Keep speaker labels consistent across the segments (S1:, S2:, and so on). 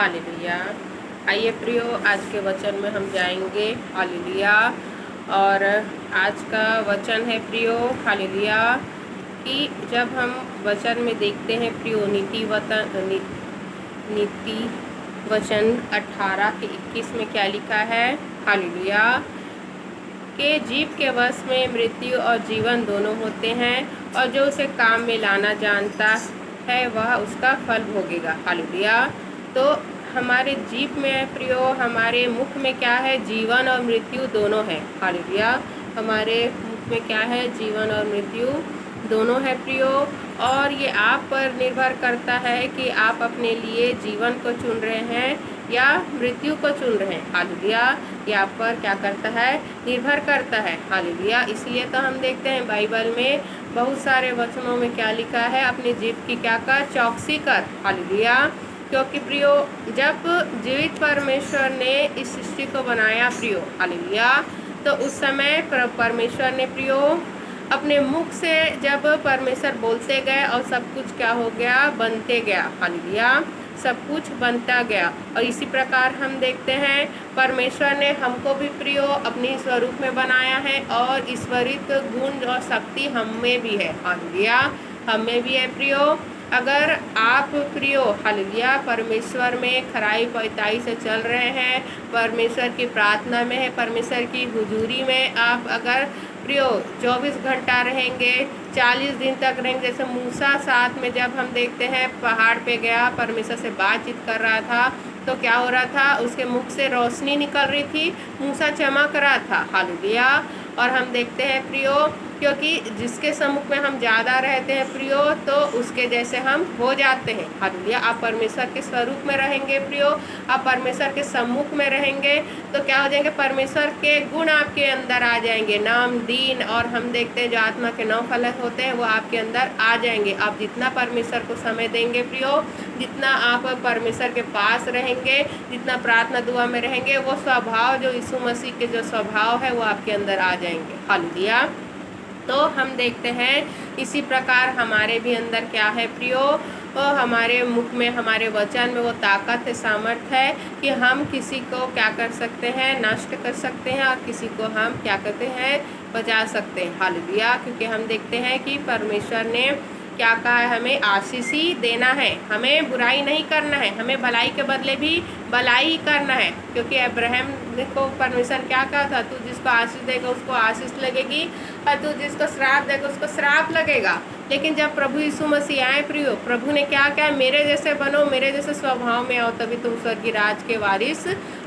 S1: Hallelujah. आइए प्रियो, आज के वचन में हम जाएंगे। हालेलुया। और आज का वचन है प्रियो, हालेलुया, कि जब हम वचन में देखते हैं प्रियो, नीति वचन 18 के 21 में क्या लिखा है। हालेलुया। के जीव के वश में मृत्यु और जीवन दोनों होते हैं, और जो उसे काम में लाना जानता है वह उसका फल भोगेगा। हालेलुया। तो हमारे जीव में प्रियो, हमारे मुख में क्या है, जीवन और मृत्यु दोनों है। हालेलुया। हमारे मुख में क्या है, जीवन और मृत्यु दोनों है प्रियो। और ये आप पर निर्भर करता है कि आप अपने लिए जीवन को चुन रहे हैं या मृत्यु को चुन रहे हैं। हालेलुया। ये आप पर क्या करता है, निर्भर करता है। हालेलुया। इसलिए तो हम देखते हैं बाइबल में बहुत सारे वचनों में क्या लिखा है, अपनी जीव की क्या कर, चौकसी कर। हालेलुया। क्योंकि प्रियो, जब जीवित परमेश्वर ने इस सृष्टि को बनाया प्रियो, हालेलुया, तो उस समय परमेश्वर ने प्रियो अपने मुख से जब परमेश्वर बोलते गए और सब कुछ क्या हो गया, बनते गया। हालेलुया। सब कुछ बनता गया। और इसी प्रकार हम देखते हैं परमेश्वर ने हमको भी प्रियो अपनी स्वरूप में बनाया है, और ईश्वरिक गुण और शक्ति हम में भी है। हालेलुया। हम में भी है प्रियो। अगर आप प्रियो, हालेलुया, परमेश्वर में खराई पैताई से चल रहे हैं, परमेश्वर की प्रार्थना में है, परमेश्वर की हुजूरी में आप अगर प्रियो 24 घंटा रहेंगे, 40 दिन तक रहेंगे। जैसे मूसा साथ में जब हम देखते हैं पहाड़ पे गया, परमेश्वर से बातचीत कर रहा था, तो क्या हो रहा था, उसके मुख से रोशनी निकल रही थी, मूसा चमक रहा था। हालेलुया। और हम देखते हैं प्रियो, क्योंकि जिसके सम्मुख में हम ज़्यादा रहते हैं प्रियो, तो उसके जैसे हम हो जाते हैं। हालेलुया। आप परमेश्वर के स्वरूप में रहेंगे प्रियो, आप परमेश्वर के सम्मुख में रहेंगे तो क्या हो जाएंगे, परमेश्वर के गुण आपके अंदर आ जाएंगे, नाम, दीन, और हम देखते हैं जो आत्मा के 9 फल होते हैं वो आपके अंदर आ जाएंगे। आप जितना परमेश्वर को समय देंगे प्रियो, जितना आप परमेश्वर के पास रहेंगे, जितना प्रार्थना दुआ में रहेंगे, वो स्वभाव जो यीशु मसीह के जो स्वभाव है वो आपके अंदर आ जाएंगे। हालेलुया। तो हम देखते हैं इसी प्रकार हमारे भी अंदर क्या है प्रियो, और हमारे मुख में, हमारे वचन में वो ताकत है, सामर्थ है कि हम किसी को क्या कर सकते हैं, नष्ट कर सकते हैं, और किसी को हम क्या करते हैं, बचा सकते हैं। हालेलुया। क्योंकि हम देखते हैं कि परमेश्वर ने क्या कहा है, हमें आशीष ही देना है, हमें बुराई नहीं करना है, हमें भलाई के बदले भी भलाई ही करना है। क्योंकि अब्राहम को परमेश्वर क्या कहा था, तू जिसको आशीष देगा उसको आशीष लगेगी, और तू जिसको श्राप देगा उसको श्राप लगेगा। लेकिन जब प्रभु यीशु मसीह आए प्रियो, प्रभु ने क्या कहा, मेरे जैसे बनो, मेरे जैसे स्वभाव में आओ, तभी तुम स्वर्गीय राज के वारिस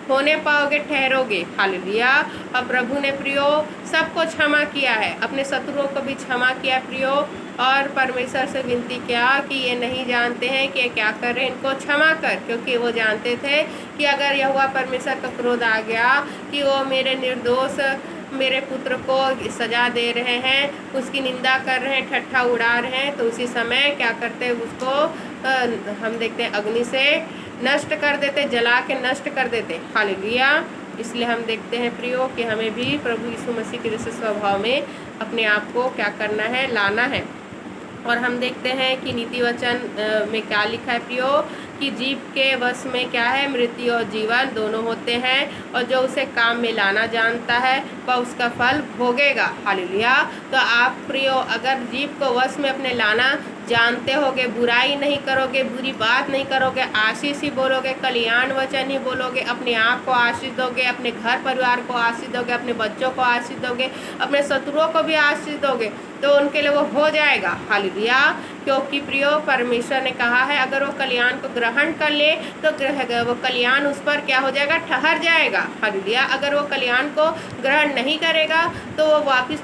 S1: होने पाओगे, ठहरोगे। हालेलुया। और प्रभु ने प्रियो सबको क्षमा किया है, अपने शत्रुओं को भी क्षमा किया प्रियो, और परमेश्वर से विनती किया कि ये नहीं जानते हैं कि ये क्या कर रहे हैं, इनको क्षमा कर। क्योंकि वो जानते थे कि अगर यहोवा परमेश्वर का क्रोध आ गया कि वो मेरे निर्दोष मेरे पुत्र को सजा दे रहे हैं, उसकी निंदा कर रहे हैं, ठट्ठा उड़ा रहे हैं, तो उसी समय क्या करते हैं, उसको हम देखते हैं अग्नि से नष्ट कर देते, जला के नष्ट कर देते। हालेलुया। इसलिए हम देखते हैं प्रियो कि हमें भी प्रभु यीशु मसीह के जैसे स्वभाव में अपने आप को क्या करना है, लाना है। और हम देखते हैं कि नीति वचन में क्या लिखा है प्रियो, कि जीव के वश में क्या है, मृत्यु और जीवन दोनों होते हैं, और जो उसे काम में लाना जानता है वह उसका फल भोगेगा। हालेलुया। तो आप प्रियो अगर जीव को वश में अपने लाना जानते होगे, बुराई नहीं करोगे, बुरी बात नहीं करोगे, आशीष ही बोलोगे, कल्याण वचन ही बोलोगे, अपने आप को आशीष दोगे, अपने घर परिवार को आशीष दोगे, अपने बच्चों को आशीष दोगे, अपने शत्रुओं को भी आशीष दोगे, तो उनके लिए वो हो जाएगा। हालेलुया। क्योंकि प्रियो परमेश्वर ने कहा है अगर वो कल्याण को ग्रहण कर ले तो वो कल्याण उस पर क्या हो जाएगा, ठहर जाएगा। हालेलुया। अगर वो कल्याण को ग्रहण नहीं करेगा तो वो वापस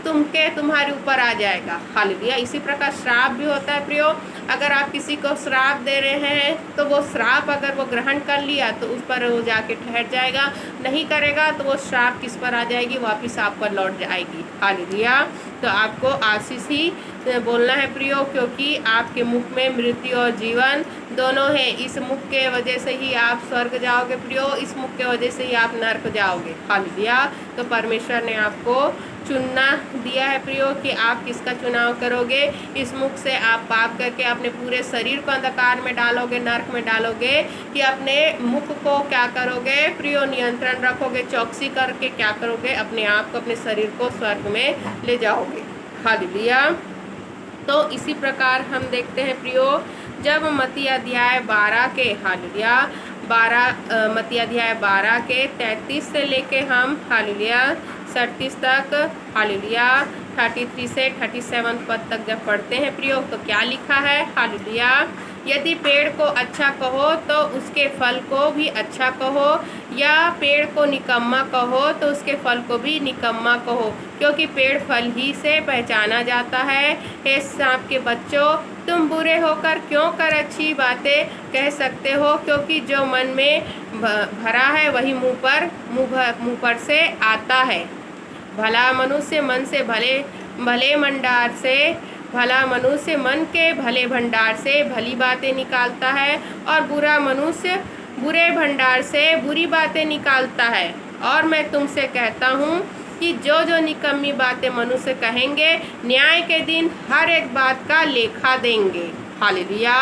S1: तुम्हारे ऊपर आ जाएगा। हालेलुया। इसी प्रकार श्राप भी होता है प्रियो, अगर आप किसी को श्राप दे रहे हैं तो वो श्राप अगर वो ग्रहण कर लिया तो उस पर वो जाके ठहर जाएगा, नहीं करेगा तो वो श्राप किस पर आ जाएगी, वापस आप पर लौट जाएगी। हालेलुया। तो आपको आशीष ही बोलना है प्रियो, क्योंकि आपके मुख में मृत्यु और जीवन दोनों है। इस मुख के वजह से ही आप स्वर्ग जाओगे प्रियो, इस मुख के वजह से ही आप नरक जाओगे। हालेलुया। तो परमेश्वर ने आपको चुनना दिया है प्रियो कि आप किसका चुनाव करोगे। इस मुख से आप पाप करके अपने पूरे शरीर को अंधकार में डालोगे, नरक में डालोगे, कि अपने मुख को क्या करोगे प्रियो, नियंत्रण रखोगे, चौकसी करके क्या करोगे, अपने आप को, अपने शरीर को स्वर्ग में ले जाओगे। हालेलुया। तो इसी प्रकार हम देखते हैं प्रियो, जब मत्ती अध्याय 12 के, हालेलुया, 12 के 33 से लेके हम हालेलुया 37 तक, हालेलुया 33 से 37 पद तक जब पढ़ते हैं प्रियो, तो क्या लिखा है। हालेलुया। यदि पेड़ को अच्छा कहो तो उसके फल को भी अच्छा कहो, या पेड़ को निकम्मा कहो तो उसके फल को भी निकम्मा कहो, क्योंकि पेड़ फल ही से पहचाना जाता है। हे सांप के बच्चों, तुम बुरे होकर क्यों कर अच्छी बातें कह सकते हो, क्योंकि जो मन में भरा है वही मुँह पर से आता है। भला मनुष्य मन से भला मनुष्य मन के भले भंडार से भली बातें निकालता है, और बुरा मनुष्य बुरे भंडार से बुरी बातें निकालता है। और मैं तुमसे कहता हूँ कि जो निकम्मी बातें मनुष्य कहेंगे, न्याय के दिन हर एक बात का लेखा देंगे। हालेलुया।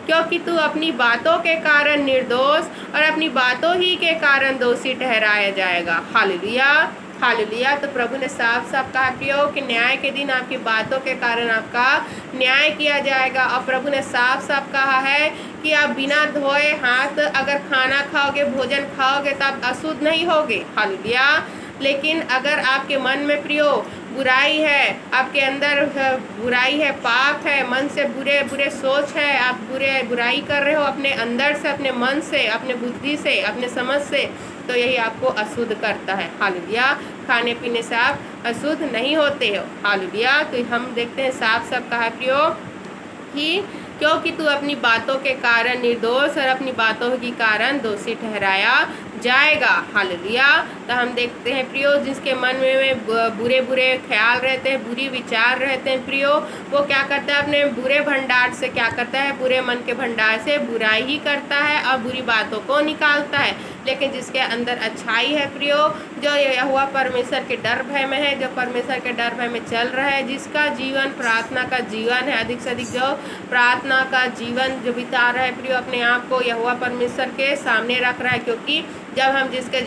S1: क्योंकि तू अपनी बातों के कारण निर्दोष और अपनी बातों ही के कारण दोषी ठहराया जाएगा। हालेलुया। हालेलुया। तो प्रभु ने साफ साफ कहा प्रियो कि न्याय के दिन आपकी बातों के कारण आपका न्याय किया जाएगा। और प्रभु ने साफ साफ कहा है कि आप बिना धोए हाथ अगर खाना खाओगे, भोजन खाओगे, तो आप अशुद्ध नहीं होगे। हालेलुया। लेकिन अगर आपके मन में प्रियो बुराई है, आपके अंदर बुराई है, पाप है, मन से बुरे सोच है, आप बुराई कर रहे हो अपने अंदर से, अपने मन से, अपने बुद्धि से, अपने समझ से, तो यही आपको अशुद्ध करता है। हालेलुया। खाने पीने से आप अशुद्ध नहीं होते हो। हालेलुया। तो हम देखते हैं साफ साफ कहा प्रियो कि क्योंकि तू अपनी बातों के कारण निर्दोष और अपनी बातों के कारण दोषी ठहराया जाएगा। हालेलुया। तो हम देखते हैं प्रियो, जिसके मन में बुरे ख्याल रहते हैं, बुरी विचार रहते हैं प्रियो, वो क्या करता है, अपने बुरे भंडार से क्या करता है, बुरे मन के भंडार से बुराई ही करता है और बुरी बातों को निकालता है। लेकिन जिसके अंदर अच्छाई है प्रियो, जो यहोवा परमेश्वर के डर भय में है, जो परमेश्वर के डर भय में चल रहा है, जिसका जीवन प्रार्थना का जीवन है, अधिक से अधिक जो प्रार्थना का जीवन जो बिता रहा है प्रियो, अपने आप को यहोवा परमेश्वर के सामने रख रहा है। क्योंकि जब हम जिसके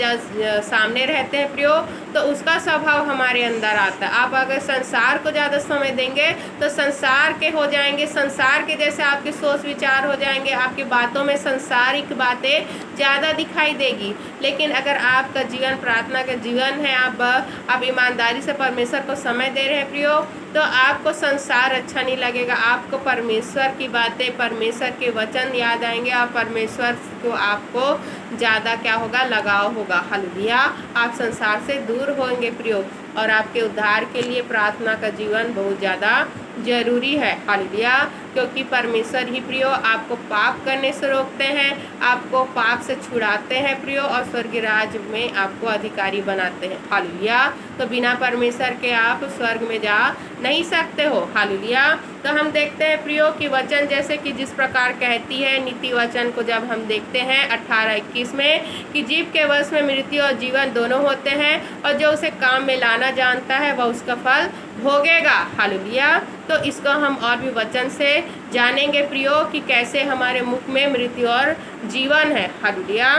S1: सामने रहते हैं प्रियो, तो उसका स्वभाव हमारे अंदर आता है। आप अगर संसार को ज़्यादा समय देंगे तो संसार के हो जाएंगे, संसार के जैसे आपके सोच विचार हो जाएंगे, आपकी बातों में संसारिक बातें ज़्यादा दिखाई देगी। लेकिन अगर आपका जीवन प्रार्थना का जीवन है, आप ईमानदारी से परमेश्वर को समय दे रहे हैं प्रियो, तो आपको संसार अच्छा नहीं लगेगा। आपको परमेश्वर की बातें, परमेश्वर के वचन याद आएंगे और परमेश्वर को आपको ज़्यादा क्या होगा, लगाव होगा। हालेलुया। आप संसार से दूर होंगे प्रियो, और आपके उद्धार के लिए प्रार्थना का जीवन बहुत ज़्यादा जरूरी है। हालेलुया। क्योंकि परमेश्वर ही प्रियो आपको पाप करने से रोकते हैं, आपको पाप से छुड़ाते हैं प्रियो, और स्वर्गीय राज्य में आपको अधिकारी बनाते हैं। हालेलुया। तो बिना परमेश्वर के आप स्वर्ग में जा नहीं सकते हो। हालेलुया। तो हम देखते हैं प्रियो कि वचन जैसे कि जिस प्रकार कहती है नीति वचन को जब हम देखते हैं 18-21 में, कि जीव के वश में मृत्यु और जीवन दोनों होते हैं, और जो उसे काम में लाना जानता है वह उसका फल भोगेगा। हालेलुया। तो इसको हम और भी वचन से जानेंगे प्रियो कि कैसे हमारे मुख में मृत्यु और जीवन है। हालेलुया।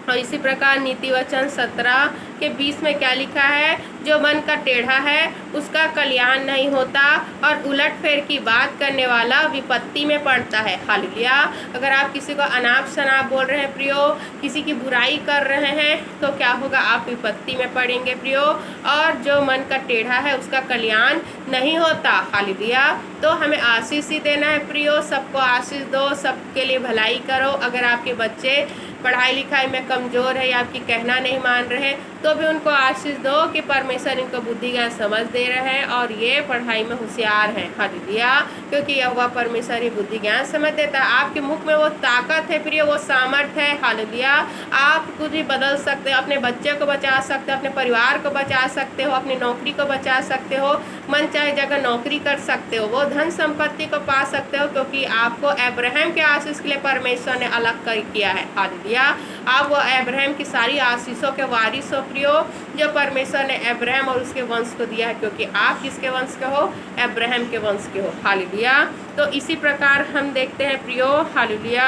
S1: और इसी प्रकार नीति वचन 17:20 में क्या लिखा है, जो मन का टेढ़ा है उसका कल्याण नहीं होता, और उलट फेर की बात करने वाला विपत्ति में पड़ता है। हालेलुया। अगर आप किसी को अनाप शनाप बोल रहे हैं प्रियो, किसी की बुराई कर रहे हैं, तो क्या होगा, आप विपत्ति में पड़ेंगे प्रियो। और जो मन का टेढ़ा है उसका कल्याण नहीं होता। हालेलुया। तो हमें आशीष ही देना है प्रियो, सबको आशीष दो, सबके लिए भलाई करो। अगर आपके बच्चे पढ़ाई लिखाई में कमज़ोर है या आपकी कहना नहीं मान रहे हैं, तो भी उनको आशीष दो कि परमेश्वर इनको बुद्धि ज्ञान समझ दे रहे हैं और ये पढ़ाई में होशियार हैं। हालेलुया। क्योंकि यहोवा परमेश्वर ही बुद्धि ज्ञान समझ देता है। आपके मुख में वो ताकत है प्रिय, वो सामर्थ्य है। हालेलुया। आप कुछ भी बदल सकते हो, अपने बच्चे को बचा सकते हो, अपने परिवार को बचा सकते हो, अपनी नौकरी को बचा सकते हो, मन चाहे जगह नौकरी कर सकते हो, वो धन संपत्ति को पा सकते हो, क्योंकि आपको अब्राहम के आशीष के लिए परमेश्वर ने अलग कर किया है। हालेलुया। आप वो अब्राहम की सारी आशीषों के वारिस हो प्रियो, जो परमेश्वर ने अब्राहम और उसके वंश को दिया है, क्योंकि आप किसके वंश के हो? अब्राहम के वंश के हो। हालेलुया। तो इसी प्रकार हम देखते हैं प्रियो, हालेलुया,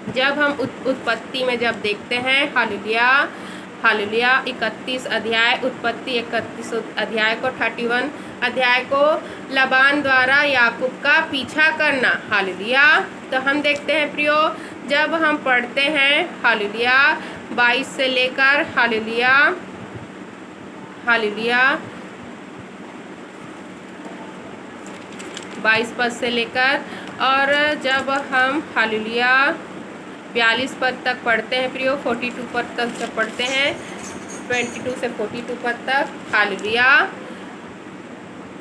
S1: जब हम उत्पत्ति में जब देखते हैं, हालेलुया, हालेलुया, 31 अध्याय, उत्पत्ति 31 अध्याय को 31 अध्याय को लबान द्वारा याकूब का पीछा करना। हालेलुया। तो हम देखते हैं प्रियो, जब हम पढ़ते हैं, हालेलुया, 22 से लेकर, हालेलुया, हालेलुया, 22 पद से लेकर, और जब हम हालेलुया 42 पद तक पढ़ते हैं प्रियो, 42 पद तक जब पढ़ते हैं, 22 से 42 पद तक, हालेलुया।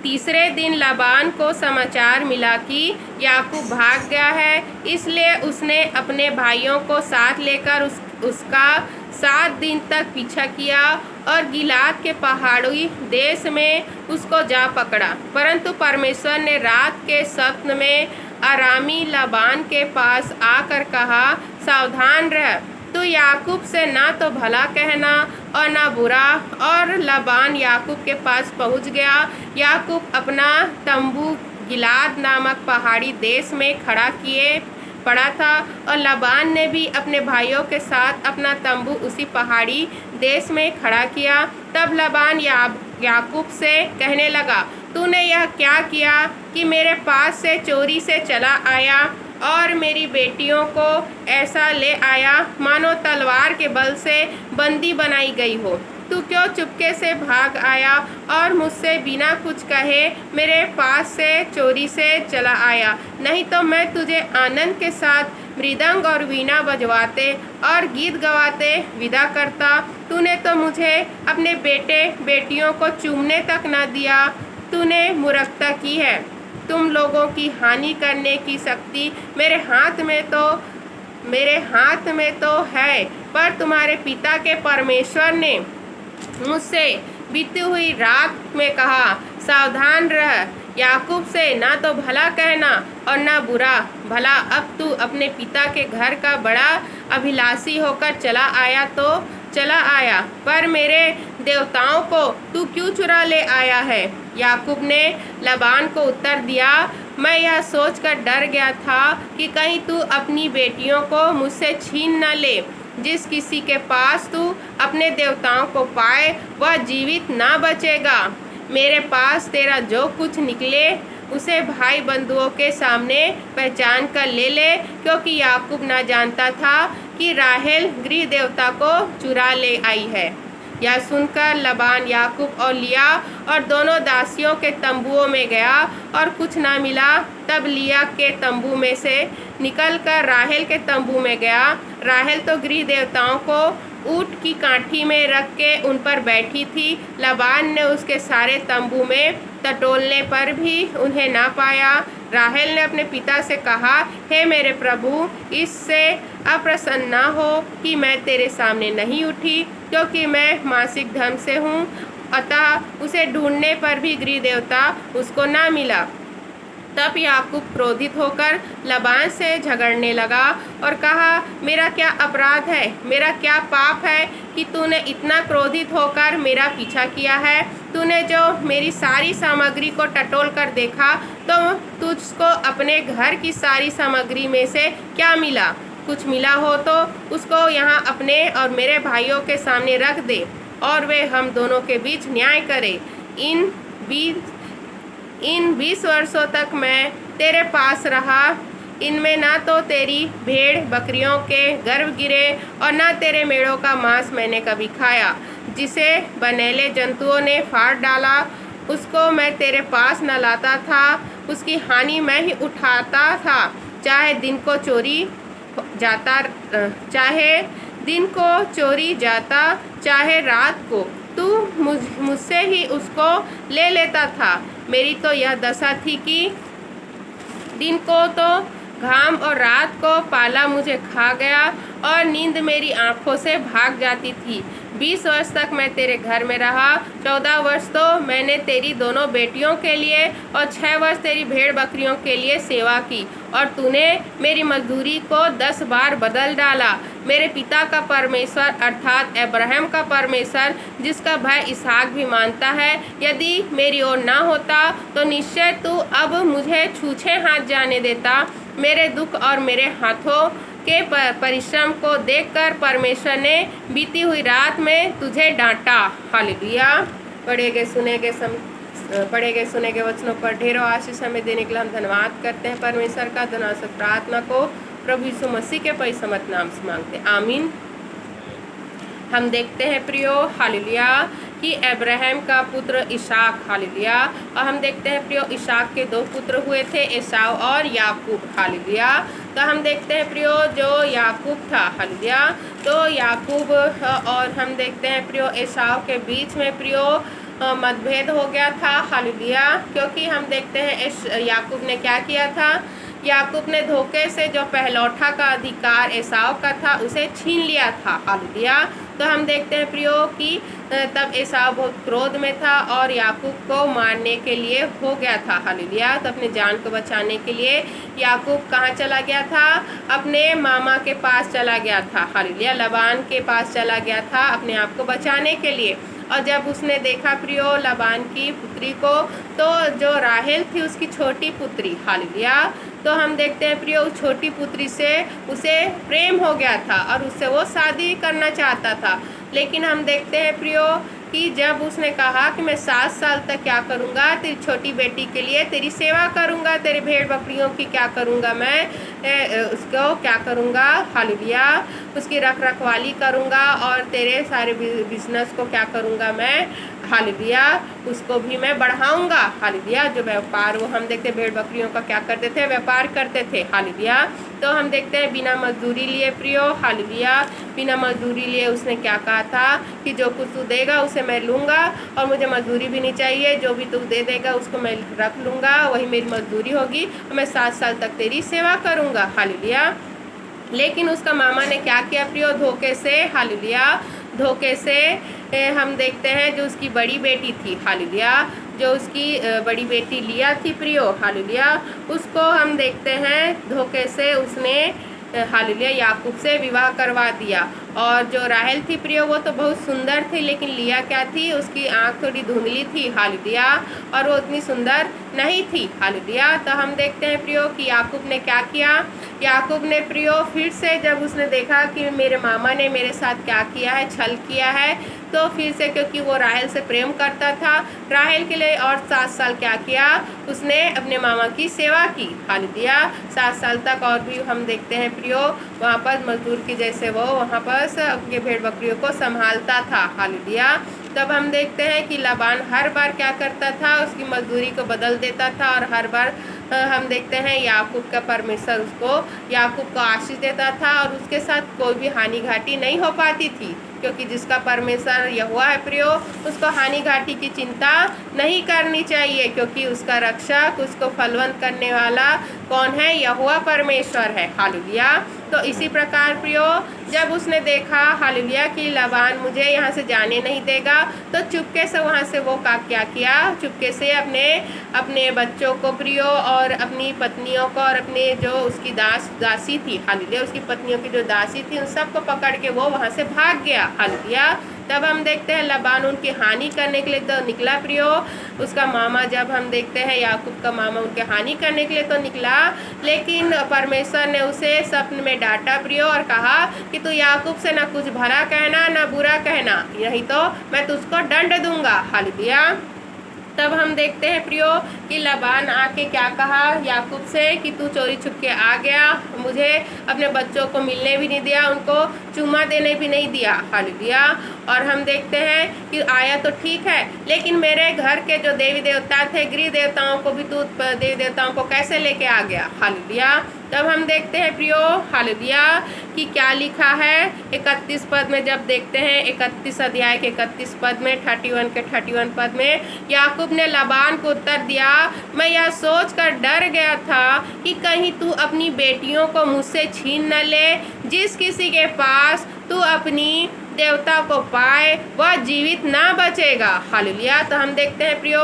S1: तीसरे दिन लाबान को समाचार मिला कि याकूब भाग गया है, इसलिए उसने अपने भाइयों को साथ लेकर उसका 7 दिन तक पीछा किया और गिलाद के पहाड़ी देश में उसको जा पकड़ा। परंतु परमेश्वर ने रात के स्वप्न में अरामी लाबान के पास आकर कहा, सावधान रह, तो याकूब से ना तो भला कहना और ना बुरा। और लाबान याकूब के पास पहुंच गया। याकूब अपना तंबू गिलाद नामक पहाड़ी देश में खड़ा किए पड़ा था, और लाबान ने भी अपने भाइयों के साथ अपना तंबू उसी पहाड़ी देश में खड़ा किया। तब लाबान याकूब से कहने लगा, तूने यह क्या किया कि मेरे पास से चोरी से चला आया और मेरी बेटियों को ऐसा ले आया मानो तलवार के बल से बंदी बनाई गई हो। तू क्यों चुपके से भाग आया और मुझसे बिना कुछ कहे मेरे पास से चोरी से चला आया? नहीं तो मैं तुझे आनंद के साथ मृदंग और वीणा बजवाते और गीत गवाते विदा करता। तूने तो मुझे अपने बेटे बेटियों को चूमने तक न दिया। तूने मूर्खता की है। तुम लोगों की हानि करने की शक्ति मेरे हाथ में तो है, पर तुम्हारे पिता के परमेश्वर ने मुझसे बीती हुई रात में कहा, सावधान रह, याकूब से ना तो भला कहना और ना बुरा। भला अब तू अपने पिता के घर का बड़ा अभिलाषी होकर चला आया तो चला आया, पर मेरे देवताओं को तू क्यों चुरा ले आया है? याकूब ने लाबान को उत्तर दिया, मैं यह सोचकर डर गया था कि कहीं तू अपनी बेटियों को मुझसे छीन न ले। जिस किसी के पास तू अपने देवताओं को पाए वह जीवित ना बचेगा। मेरे पास तेरा जो कुछ निकले उसे भाई बंधुओं के सामने पहचान कर ले ले, क्योंकि याकूब ना जानता था कि राहेल गृह देवता को चुरा ले आई है। यह सुनकर लाबान याकूब और लिया और दोनों दासियों के तंबुओं में गया और कुछ ना मिला। तब लिया के तंबू में से निकलकर राहेल के तंबू में गया। राहेल तो गृह देवताओं को ऊँट की काठी में रख के उन पर बैठी थी। लाबान ने उसके सारे तंबू में टटोलने पर भी उन्हें ना पाया। राहेल ने अपने पिता से कहा, हे मेरे प्रभु, इससे अप्रसन्न न हो कि मैं तेरे सामने नहीं उठी, क्योंकि मैं मासिक धर्म से हूँ। अतः उसे ढूंढने पर भी गृह देवता उसको ना मिला। तब याकूब क्रोधित होकर लाबान से झगड़ने लगा और कहा, मेरा क्या अपराध है, मेरा क्या पाप है कि तूने इतना क्रोधित होकर मेरा पीछा किया है? तूने जो मेरी सारी सामग्री को टटोल कर देखा तो तुझको अपने घर की सारी सामग्री में से क्या मिला? कुछ मिला हो तो उसको यहाँ अपने और मेरे भाइयों के सामने रख दे और वे हम दोनों के बीच न्याय करें। इन 20 वर्षों तक मैं तेरे पास रहा, इनमें ना तो तेरी भेड़ बकरियों के गर्भ गिरे और ना तेरे मेढ़ों का मांस मैंने कभी खाया। जिसे बनेले जंतुओं ने फाड़ डाला उसको मैं तेरे पास न लाता था, उसकी हानि मैं ही उठाता था, चाहे दिन को चोरी जाता, चाहे दिन को चोरी जाता, चाहे रात को तू मुझसे ही उसको ले लेता था। मेरी तो यह दशा थी कि दिन को तो घाम और रात को पाला मुझे खा गया और नींद मेरी आंखों से भाग जाती थी। 20 वर्ष तक मैं तेरे घर में रहा। 14 वर्ष तो मैंने तेरी दोनों बेटियों के लिए और 6 वर्ष तेरी भेड़ बकरियों के लिए सेवा की, और तूने मेरी मजदूरी को 10 बार बदल डाला। मेरे पिता का परमेश्वर अर्थात अब्राहम का परमेश्वर, जिसका भाई इसहाक भी मानता है, यदि मेरी ओर ना होता तो निश्चय तू अब मुझे छूछे हाथ जाने देता। मेरे दुख और मेरे हाथों के परिश्रम को देखकर परमेश्वर ने बीती हुई रात में तुझे डांटा। हालेलुया। पढ़े गए सुने गए वचनों पर ढेरों आशीष हमें देने के लिए हम धन्यवाद करते हैं परमेश्वर का। धन्यवाद प्रार्थना को प्रभु यीशु मसीह के परिसमत नाम से मांगते हैं, आमीन। हम देखते हैं प्रियो, हालेलुया, कि अब्राहम का पुत्र इसहाक, हालेलुया, और हम देखते हैं प्रियो इसहाक के 2 पुत्र हुए थे, एसाव और याकूब, हालेलुया। तो हम देखते हैं प्रियो जो याकूब था, हालेलुया, तो याकूब और हम देखते हैं प्रियो एसाव के बीच में प्रियो मतभेद हो गया था, हालेलुया, क्योंकि हम देखते हैं याकूब ने क्या किया था। याकूब ने धोखे से जो पहलौठा का अधिकार एसाव का था उसे छीन लिया था, हालेलुया। तो हम देखते हैं प्रियो कि तब एसाव बहुत क्रोध में था और याकूब को मारने के लिए हो गया था, हालेलुया। तो अपने जान को बचाने के लिए याकूब कहाँ चला गया था? अपने मामा के पास चला गया था, हालेलुया, लबान के पास चला गया था अपने आप को बचाने के लिए। और जब उसने देखा प्रियो लबान की पुत्री को, तो जो राहेल थी उसकी छोटी पुत्री, हालेलुया, तो हम देखते हैं प्रियो उस छोटी पुत्री से उसे प्रेम हो गया था और उससे वो शादी करना चाहता था। लेकिन हम देखते हैं प्रियो कि जब उसने कहा कि मैं 7 साल तक क्या करूँगा, तेरी छोटी बेटी के लिए तेरी सेवा करूँगा, तेरी भेड़ बकरियों की क्या करूँगा, मैं उसको क्या करूँगा, हालेलुया, उसकी रखवाली करूँगा और तेरे सारे बिजनेस को क्या करूँगा मैं, हालेलुया, उसको भी मैं बढ़ाऊँगा, हालेलुया। जो व्यापार वो हम देखते भेड़ बकरियों का क्या करते थे, व्यापार करते थे, हालेलुया। तो हम देखते हैं बिना मजदूरी लिए प्रियो, हालेलुया, बिना मजदूरी लिए उसने क्या कहा था कि जो कुछ तू देगा उसे मैं लूँगा और मुझे मजदूरी भी नहीं चाहिए, जो भी तू दे देगा उसको मैं रख लूँगा, वही मेरी मजदूरी होगी और मैं 7 साल तक तेरी सेवा करूँगा, हालेलुया। लेकिन उसका मामा ने क्या किया प्रियो, धोखे से, हालेलुया, धोखे से हम देखते हैं जो उसकी बड़ी बेटी थी, हालेलुया, जो उसकी बड़ी बेटी लिया थी प्रियो, हालेलुया, उसको हम देखते हैं धोखे से उसने, हालेलुया, याकूब से विवाह करवा दिया। और जो राहेल थी प्रियो वो तो बहुत सुंदर थी, लेकिन लिया क्या थी, उसकी आँख थोड़ी धुंधली थी, हालेलुया, और वो उतनी सुंदर नहीं थी, हालेलुया। तो हम देखते हैं प्रियो कि याकूब ने क्या किया, याकूब ने प्रियो फिर से जब उसने देखा कि मेरे मामा ने मेरे साथ क्या किया है, छल किया है, तो फिर से क्योंकि वो राहेल से प्रेम करता था, राहेल के लिए और 7 साल क्या किया, उसने अपने मामा की सेवा की, हालेलुया, 7 साल तक। और भी हम देखते हैं प्रियो वहाँ पर मजदूर की जैसे वो वहाँ पर अपने भेड़ बकरियों को संभालता था, हालेलुया। तब हम देखते हैं कि लबान हर बार क्या करता था, उसकी मजदूरी को बदल देता था और हर बार हम देखते हैं याकूब का परमेश्वर उसको, याकूब को आशीष देता था और उसके साथ कोई भी हानि घाटी नहीं हो पाती थी, क्योंकि जिसका परमेश्वर यहोवा है प्रियो, उसको हानि घाटी की चिंता नहीं करनी चाहिए, क्योंकि उसका रक्षक, उसको फलवंत करने वाला कौन है, यहोवा परमेश्वर है, हालेलुया। तो इसी प्रकार प्रियो जब उसने देखा, हालेलुया, कि लबान मुझे यहाँ से जाने नहीं देगा, तो चुपके से वहाँ से वो क्या किया, चुपके से अपने बच्चों को प्रियो और अपनी पत्नियों को और अपने जो उसकी दासी थी, हालेलुया, उसकी पत्नियों की जो दासी थी उन सबको पकड़ के वो वहाँ से भाग गया, हालेलुया। तब हम देखते हैं लबान उनकी हानि करने के लिए तो निकला प्रियो, उसका मामा, जब हम देखते हैं याकूब का मामा उनके हानि करने के लिए तो निकला, लेकिन परमेश्वर ने उसे सपने में डांटा प्रियो और कहा कि तू याकूब से ना कुछ भला कहना ना बुरा कहना, नहीं तो मैं तुझको दंड दूंगा, हालेलुया। तब हम देखते हैं प्रियो कि लबान आके क्या कहा याकूब से कि तू चोरी छुपके के आ गया, मुझे अपने बच्चों को मिलने भी नहीं दिया, उनको चुम्मा देने भी नहीं दिया। हालेलुया। और हम देखते हैं कि आया तो ठीक है, लेकिन मेरे घर के जो देवी देवता थे, गृह देवताओं को भी तू देवी देवताओं को कैसे लेके आ गया। हालेलुया। तब हम देखते हैं प्रियो, हालेलुया, कि क्या लिखा है 31 पद में। जब देखते हैं 31 अध्याय के 31 पद में, 31 के 31 पद में, याकूब ने लाबान को उत्तर दिया, मैं यह सोच कर डर गया था कि कहीं तू अपनी बेटियों को मुझसे छीन न ले। जिस किसी के पास तू अपनी देवता को पाए वह जीवित ना बचेगा। हालेलुया। तो हम देखते हैं प्रियो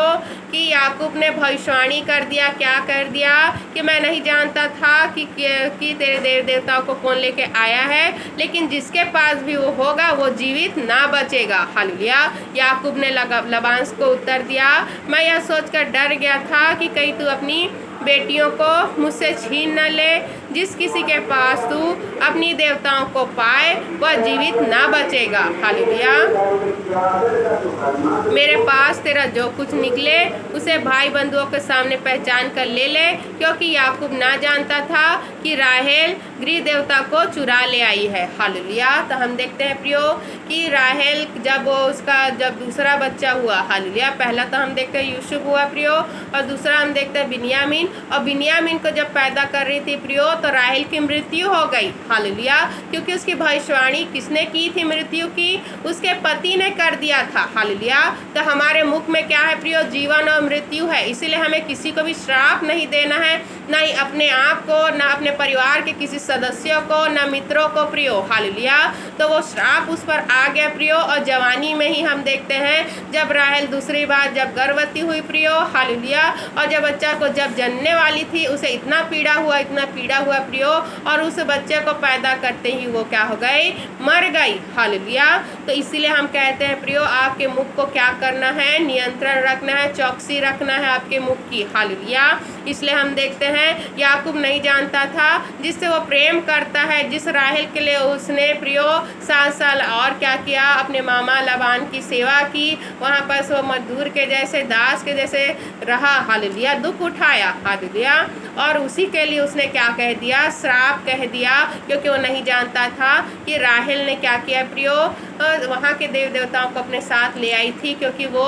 S1: कि याकूब ने भविष्यवाणी कर दिया। क्या कर दिया कि मैं नहीं जानता था कि तेरे देव देवताओं को कौन लेके आया है, लेकिन जिसके पास भी वो होगा वो जीवित ना बचेगा। हालेलुया। याकूब ने लाबान को उत्तर दिया, मैं यह सोचकर डर गया था कि कहीं तू अपनी बेटियों को मुझसे छीन न ले। जिस किसी के पास तू अपनी देवताओं को पाए वह जीवित ना बचेगा। हालेलुया। मेरे पास तेरा जो कुछ निकले उसे भाई बंधुओं के सामने पहचान कर ले ले, क्योंकि याकूब ना जानता था कि राहेल गृह देवता को चुरा ले आई है। हालेलुया। तो हम देखते हैं प्रियो कि राहेल जब दूसरा बच्चा हुआ, हालेलुया, पहला तो हम देखते हैं यूसुफ हुआ प्रियो, और दूसरा हम देखते हैं बिन्यामीन। और बिन्यामीन को जब पैदा कर रही थी प्रियो, तो राहेल की मृत्यु हो गई। हालेलुया। क्योंकि उसकी भविष्यवाणी किसने की थी मृत्यु की? उसके पति ने कर दिया था। हालेलुया। तो हमारे मुख में क्या है प्रियो? जीवन और मृत्यु है। इसीलिए हमें किसी को भी श्राप नहीं देना है, ना ही अपने आप को, ना अपने परिवार के किसी सदस्यों को, ना मित्रों को प्रियो। हालेलुया। तो वो श्राप उस पर आ गया प्रियो। और जवानी में ही हम देखते हैं जब राहेल दूसरी बार जब गर्भवती हुई प्रियो, हालेलुया, और जब बच्चा को जब जनने वाली थी उसे इतना पीड़ा हुआ प्रियो, और उस बच्चे को पैदा करते ही वो क्या हो गई? मर गई। हालेलुया। तो इसीलिए हम कहते हैं प्रियो, आपके मुख को क्या करना है? नियंत्रण रखना है, चौकसी रखना है आपके मुख की। हालेलुया। इसलिए हम देखते हैं याकूब नहीं जानता था जिससे वो प्रेम करता है, जिस राहेल के लिए उसने प्रियो 7 साल और क्या किया? अपने मामा लाबान की सेवा की, वहाँ पर वो मजदूर के जैसे, दास के जैसे रहा। हालेलुया। दुख उठाया। हालेलुया। और उसी के लिए उसने क्या कह दिया? श्राप कह दिया, क्योंकि वो नहीं जानता था कि राहेल ने क्या किया प्रियो? वहाँ के देव देवताओं को अपने साथ ले आई थी, क्योंकि वो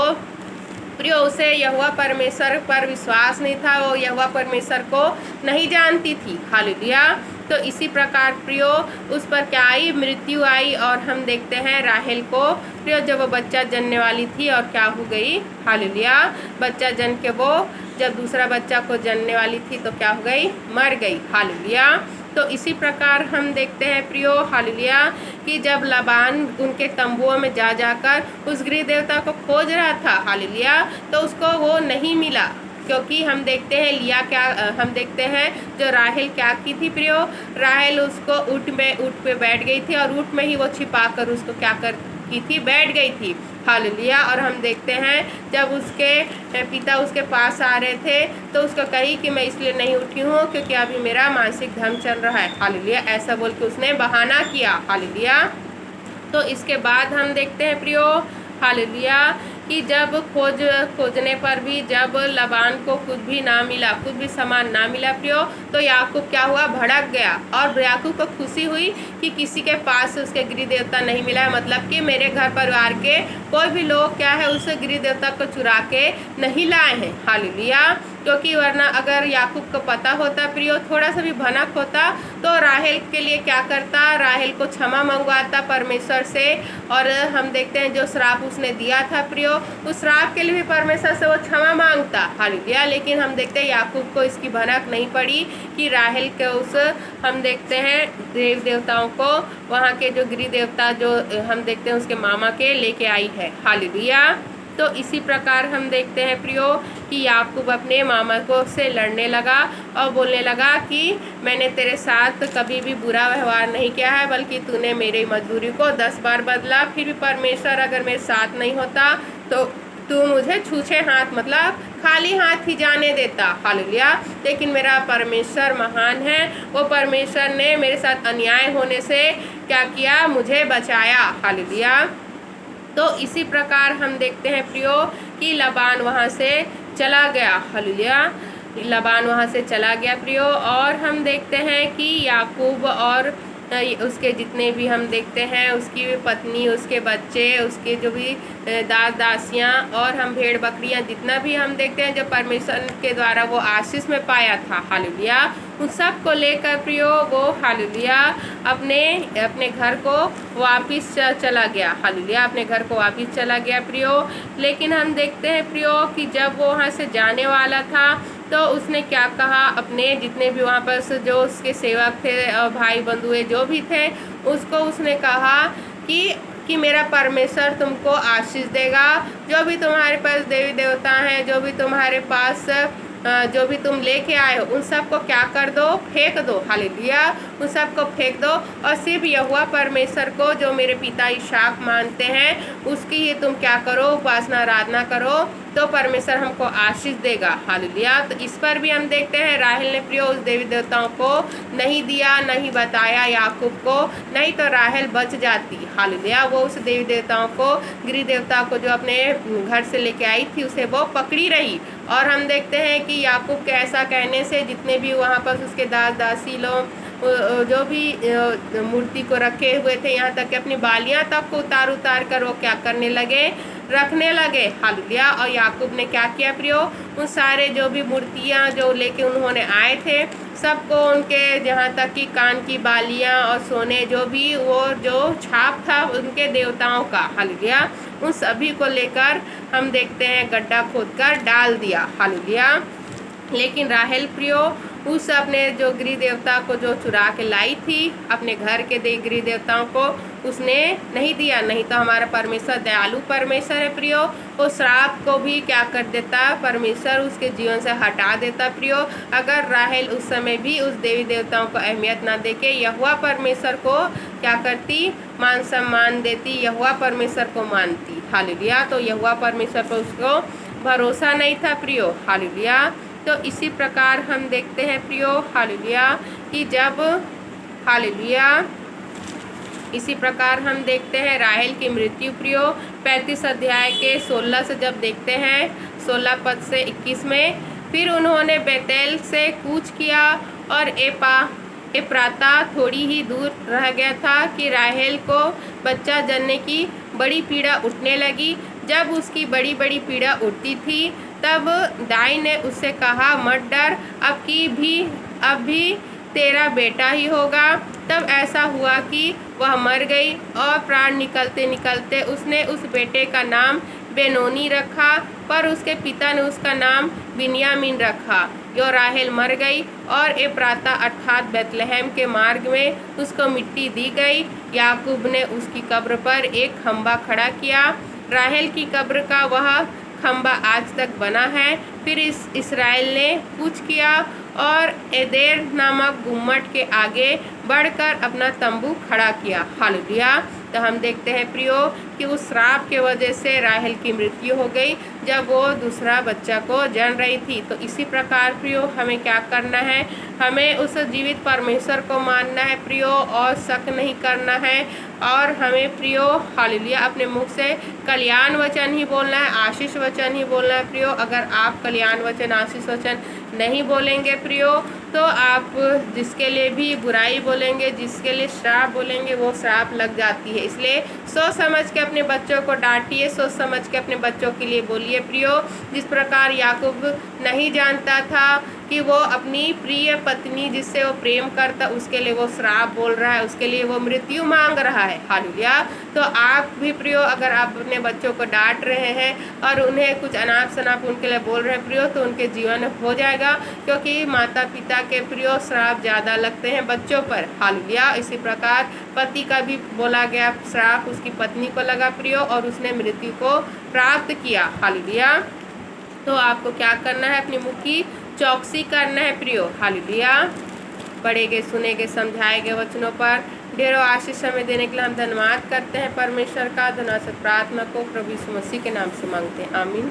S1: प्रियो उसे यहोवा परमेश्वर पर विश्वास नहीं था, वो यहोवा परमेश्वर को नहीं जानती थी। हालेलुया। तो इसी प्रकार प्रियो उस पर क्या आई? मृत्यु आई। और हम देखते हैं राहेल को प्रियो जब वो बच्चा जनने वाली थी और क्या हो गई? हालेलुया। बच्चा जन के वो जब दूसरा बच्चा को जनने वाली थी तो क्या हो गई? मर गई। हालेलुया। तो इसी प्रकार हम देखते हैं प्रियो, हालेलुया, कि जब लाबान उनके तंबुओं में जाकर उस गृह देवता को खोज रहा था, हालेलुया, तो उसको वो नहीं मिला। क्योंकि हम देखते हैं हम देखते हैं जो राहेल क्या की थी प्रियो? राहेल उसको ऊँट पे बैठ गई थी, और ऊँट में ही वो छिपा कर उसको क्या की थी? बैठ गई थी। हालेलुया। और हम देखते हैं जब उसके पिता उसके पास आ रहे थे तो उसको कही कि मैं इसलिए नहीं उठी हूँ क्योंकि अभी मेरा मासिक धर्म चल रहा है। हालेलुया। ऐसा बोल के उसने बहाना किया। हालेलुया। तो इसके बाद हम देखते हैं प्रियो, हालेलुया, कि जब खोजने पर भी जब लाबान को कुछ भी ना मिला, कुछ भी सामान ना मिला प्रियो, तो याकूब क्या हुआ? भड़क गया। और याकूब को खुशी हुई कि किसी के पास उसके गृह देवता नहीं मिला है, मतलब कि मेरे घर परिवार के कोई भी लोग क्या है उस गृह देवता को चुरा के नहीं लाए हैं। हालेलुया। क्योंकि वरना अगर याकूब को पता होता प्रियो, थोड़ा सा भी भनक होता, तो राहेल के लिए क्या करता? राहेल को क्षमा मंगवाता परमेश्वर से। और हम देखते हैं जो श्राप उसने दिया था प्रियो, उस श्राप के लिए भी परमेश्वर से वो क्षमा मांगता। हालेलुया। लेकिन हम देखते हैं याकूब को इसकी भनक नहीं पड़ी कि राहेल के हम देखते हैं देव देवताओं को, वहाँ के जो गृह देवता जो हम देखते हैं उसके मामा के लेके आई है। हालेलुया। तो इसी प्रकार हम देखते हैं प्रियो कि याकूब अपने मामा को से लड़ने लगा और बोलने लगा कि मैंने तेरे साथ कभी भी बुरा व्यवहार नहीं किया है, बल्कि तूने मेरी मजदूरी को 10 बार बदला। फिर भी परमेश्वर अगर मेरे साथ नहीं होता तो तू मुझे छूछे हाथ, मतलब खाली हाथ ही जाने देता। हालेलुया। लेकिन मेरा परमेश्वर महान है, वो परमेश्वर ने मेरे साथ अन्याय होने से क्या किया? मुझे बचाया। हालेलुया। तो इसी प्रकार हम देखते हैं प्रियो कि लाबान वहाँ से चला गया। हालेलुया। लबान वहाँ से चला गया प्रियो। और हम देखते हैं कि याकूब और उसके जितने भी हम देखते हैं, उसकी पत्नी, उसके बच्चे, उसके जो भी दास दासियाँ और हम भेड़ बकरियाँ, जितना भी हम देखते हैं जो परमेश्वर के द्वारा वो आशीष में पाया था, हालेलुया, उन सब को लेकर प्रियो वो हालेलुया अपने घर को वापिस चला गया, हालेलुया, अपने घर को वापिस चला गया प्रियो। लेकिन हम देखते हैं प्रियो कि जब वो वहाँ से जाने वाला था तो उसने क्या कहा, अपने जितने भी वहाँ पर जो उसके सेवक थे, भाई बंधुए जो भी थे, उसको उसने कहा कि मेरा परमेश्वर तुमको आशीष देगा। जो भी तुम्हारे पास देवी देवता हैं, जो भी तुम्हारे पास जो भी तुम लेके आए हो, उन सबको क्या कर दो, फेंक दो, हालेलुया, उन सबको फेंक दो और सिर्फ यहोवा परमेश्वर को जो मेरे पिता इसहाक मानते हैं उसकी ही तुम क्या करो, उपासना आराधना करो, तो परमेश्वर हमको आशीष देगा, हालेलुया। तो इस पर भी हम देखते हैं राहेल ने प्रियो उस देवी देवताओं को नहीं दिया, नहीं बताया याकूब को, नहीं तो राहेल बच जाती, हालेलुया। वो उस देवी देवताओं को, गृह देवता को जो अपने घर से लेके आई थी, उसे वो पकड़ी रही। और हम देखते हैं कि याकूब के ऐसा कहने से जितने भी वहाँ पर उसके दास दासी लोग जो भी मूर्ति को रखे हुए थे, यहाँ तक कि अपनी बालियाँ तक को उतार कर वो क्या करने लगे, रखने लगे, हालेलुया। और याकूब ने क्या किया प्रियो, उन सारे जो भी मूर्तियाँ जो लेके उन्होंने आए थे, सबको उनके जहाँ तक कि कान की बालियाँ और सोने जो भी वो जो छाप था उनके देवताओं का, हालेलुया, उन सभी को लेकर हम देखते हैं गड्ढा खोदकर डाल दिया, हालेलुया। लेकिन राहेल प्रियो उस अपने जो गृह देवता को जो चुरा के लाई थी, अपने घर के गृह देवताओं को उसने नहीं दिया। नहीं तो हमारा परमेश्वर दयालु परमेश्वर है प्रियो, वो श्राप को भी क्या कर देता, परमेश्वर उसके जीवन से हटा देता प्रियो। अगर राहेल उस समय भी उस देवी देवताओं को अहमियत ना देके यहोवा परमेश्वर को क्या करती, मान सम्मान देती, यहोवा परमेश्वर को मानती, हालेलुया। तो यहोवा परमेश्वर पर उसको भरोसा नहीं था प्रियो, हालेलुया। तो इसी प्रकार हम देखते हैं प्रियो, हालेलुया, कि जब हालेलुया इसी प्रकार हम देखते हैं राहेल की मृत्यु प्रियो 35 अध्याय के 16 से जब देखते हैं, 16 पद से 21 में, फिर उन्होंने बेतेल से कूच किया और एप्राता थोड़ी ही दूर रह गया था कि राहेल को बच्चा जनने की बड़ी पीड़ा उठने लगी। जब उसकी बड़ी बड़ी पीड़ा उठती थी तब दाई ने उससे कहा, मत डर, अब भी तेरा बेटा ही होगा। तब ऐसा हुआ कि वह मर गई और प्राण निकलते निकलते उसने उस बेटे का नाम बेनोनी रखा, पर उसके पिता ने उसका नाम बिन्यामीन रखा। यो राहेल मर गई और एप्राता अर्थात बेतलहम के मार्ग में उसको मिट्टी दी गई। याकूब ने उसकी कब्र पर एक खंबा खड़ा किया। राहेल की कब्र का वह खंबा आज तक बना है। फिर इसराइल ने कूच किया और एदेर नामक गुम्मट के आगे बढ़कर अपना तंबू खड़ा किया, हालेलुया। तो हम देखते हैं प्रियो कि उस श्राप के वजह से राहेल की मृत्यु हो गई जब वो दूसरा बच्चा को जन रही थी। तो इसी प्रकार प्रियो हमें क्या करना है, हमें उस जीवित परमेश्वर को मानना है प्रियो, और शक नहीं करना है। और हमें प्रियो हालेलुया अपने मुख से कल्याण वचन ही बोलना है, आशीष वचन ही बोलना है प्रियो। अगर आप कल्याण वचन, आशीष वचन नहीं बोलेंगे प्रियो, तो आप जिसके लिए भी बुराई बोलेंगे, जिसके लिए श्राप बोलेंगे, वो श्राप लग जाती है। इसलिए सोच समझ के अपने बच्चों को डांटिए, सोच समझ के अपने बच्चों के लिए बोलिए प्रियो। जिस प्रकार याकूब नहीं जानता था कि वो अपनी प्रिय पत्नी जिससे वो प्रेम करता, उसके लिए वो श्राप बोल रहा है, उसके लिए वो मृत्यु मांग रहा है, हालेलुया। तो आप भी प्रियो अगर आप अपने बच्चों को डांट रहे हैं और उन्हें कुछ अनाप शनाप उनके लिए बोल रहे हैं प्रियो, तो उनके जीवन में हो जाएगा, क्योंकि माता पिता के प्रियो श्राप ज़्यादा लगते हैं बच्चों पर, हालेलुया। इसी प्रकार पति का भी बोला गया श्राप उसकी पत्नी को लगा प्रियो, और उसने मृत्यु को प्राप्त किया, हालेलुया। तो आपको क्या करना है, अपनी मुख की चौकसी करना है प्रियो, हालेलुया। पढ़े गए, सुने गए, समझाए गए वचनों पर ढेरों आशीष हमें देने के लिए हम धन्यवाद करते हैं परमेश्वर का। धन्यवाद प्रार्थना को प्रभु यीशु मसीह के नाम से मांगते हैं, आमीन।